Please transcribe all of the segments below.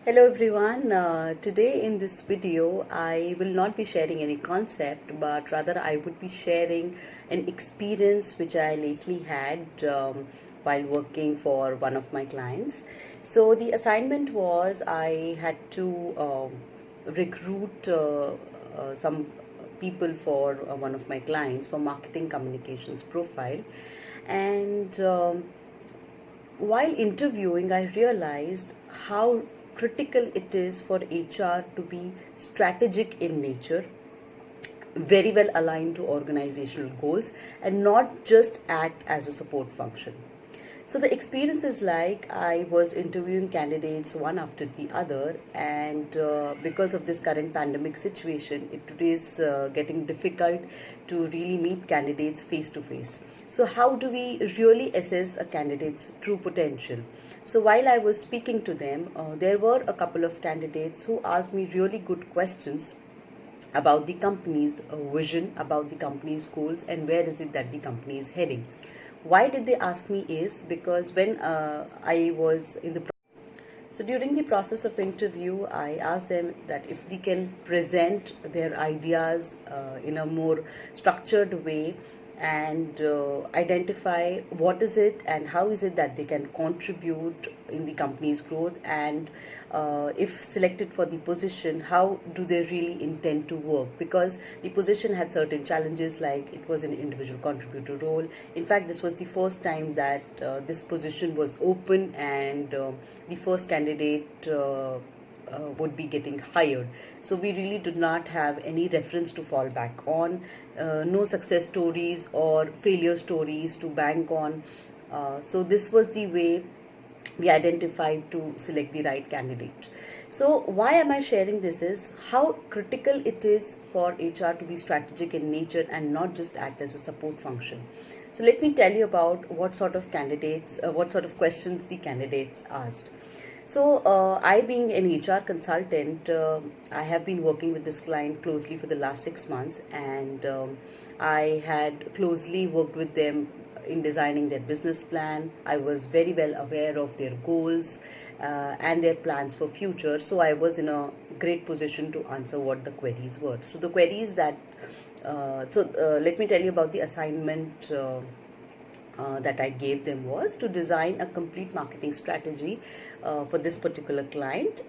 Hello everyone. Today in this video I will not be sharing any concept, but rather I would be sharing an experience which I lately had while working for one of my clients. So the assignment was I had to recruit some people for one of my clients for marketing communications profile, and while interviewing, I realized how critical it is for HR to be strategic in nature, very well aligned to organizational goals, and not just act as a support function. So the experience is like I was interviewing candidates one after the other, and because of this current pandemic situation, it is getting difficult to really meet candidates face to face. So how do we really assess a candidate's true potential? So while I was speaking to them, there were a couple of candidates who asked me really good questions about the company's vision, about the company's goals, and where is it that the company is heading. Why did they ask me is because when I was in the so during the process of interview, I asked them that if they can present their ideas in a more structured way and identify what is it and how is it that they can contribute in the company's growth, and if selected for the position, how do they really intend to work, because the position had certain challenges, like it was an individual contributor role. In fact, this was the first time that this position was open, and the first candidate would be getting hired. So we really did not have any reference to fall back on, no success stories or failure stories to bank on. So this was the way we identified to select the right candidate. So why am I sharing this is how critical it is for HR to be strategic in nature and not just act as a support function. So let me tell you about what sort of candidates, what sort of questions the candidates asked. So, I being an HR consultant, I have been working with this client closely for the last 6 months, and I had closely worked with them in designing their business plan. I was very well aware of their goals and their plans for future. So, I was in a great position to answer what the queries were. So, the queries that let me tell you about the assignment. That I gave them was to design a complete marketing strategy for this particular client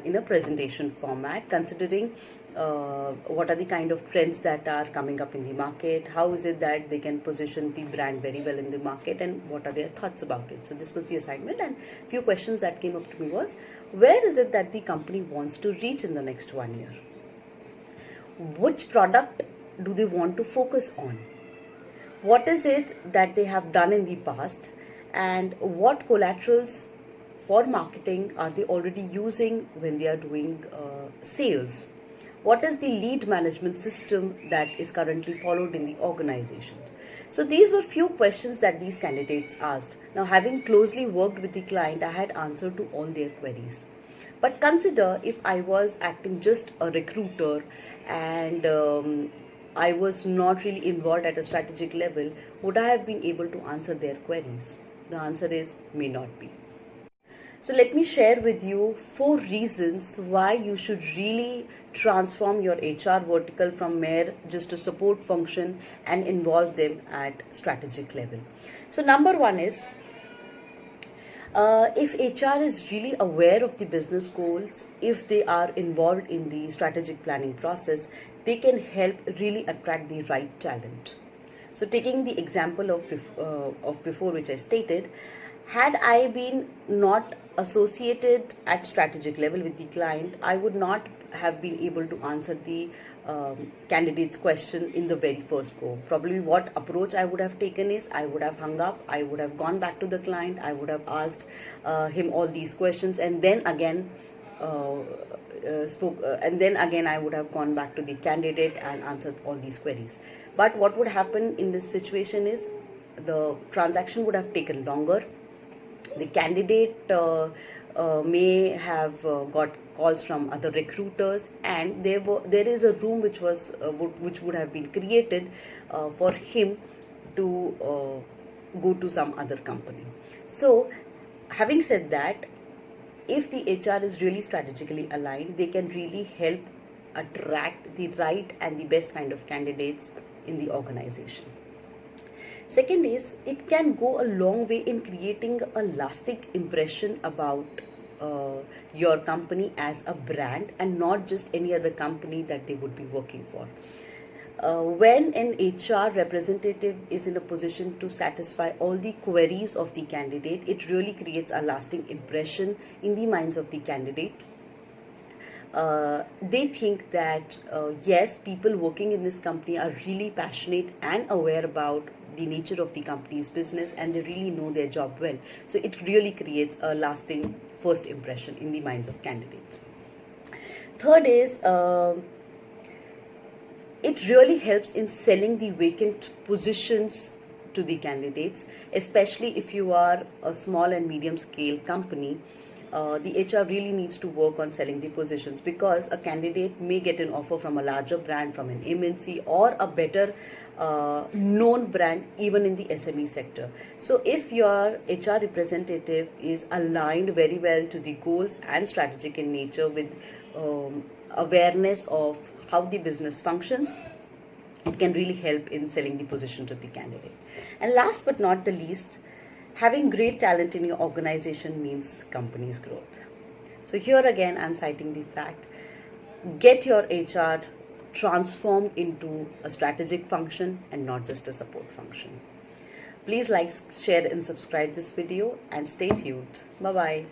in a presentation format, considering what are the kind of trends that are coming up in the market, how is it that they can position the brand very well in the market, and what are their thoughts about it. So this was the assignment, and few questions that came up to me was, where is it that the company wants to reach in the next 1 year? Which product do they want to focus on? What is it that they have done in the past, and what collaterals for marketing are they already using when they are doing sales? What is the lead management system that is currently followed in the organization? So these were few questions that these candidates asked. Now, having closely worked with the client, I had answer to all their queries. But consider if I was acting just a recruiter and I was not really involved at a strategic level, would I have been able to answer their queries? The answer is may not be. So let me share with you 4 reasons why you should really transform your HR vertical from mere just a support function and involve them at strategic level. So number 1 is, if HR is really aware of the business goals, if they are involved in the strategic planning process, they can help really attract the right talent. So taking the example of before which I stated, had I been not associated at strategic level with the client, I would not have been able to answer the candidate's question in the very first go. Probably what approach I would have taken is, I would have hung up, I would have gone back to the client, I would have asked him all these questions, and then again and then again I would have gone back to the candidate and answered all these queries. But what would happen in this situation is, the transaction would have taken longer. The candidate may have got calls from other recruiters, and there is a room which would have been created for him to go to some other company. So having said that, if the HR is really strategically aligned, they can really help attract the right and the best kind of candidates in the organization. Second is, it can go a long way in creating a lasting impression about your company as a brand, and not just any other company that they would be working for. When an HR representative is in a position to satisfy all the queries of the candidate, it really creates a lasting impression in the minds of the candidate. They think that yes, people working in this company are really passionate and aware about the nature of the company's business, and they really know their job well. So it really creates a lasting first impression in the minds of candidates. Third is, it really helps in selling the vacant positions to the candidates, especially if you are a small and medium scale company. The HR really needs to work on selling the positions, because a candidate may get an offer from a larger brand, from an MNC, or a better known brand even in the SME sector. So if your HR representative is aligned very well to the goals and strategic in nature, with awareness of how the business functions, it can really help in selling the position to the candidate. And last but not the least, having great talent in your organization means company's growth. So here again, I'm citing the fact: get your HR transformed into a strategic function and not just a support function. Please like, share and subscribe this video, and stay tuned. Bye bye.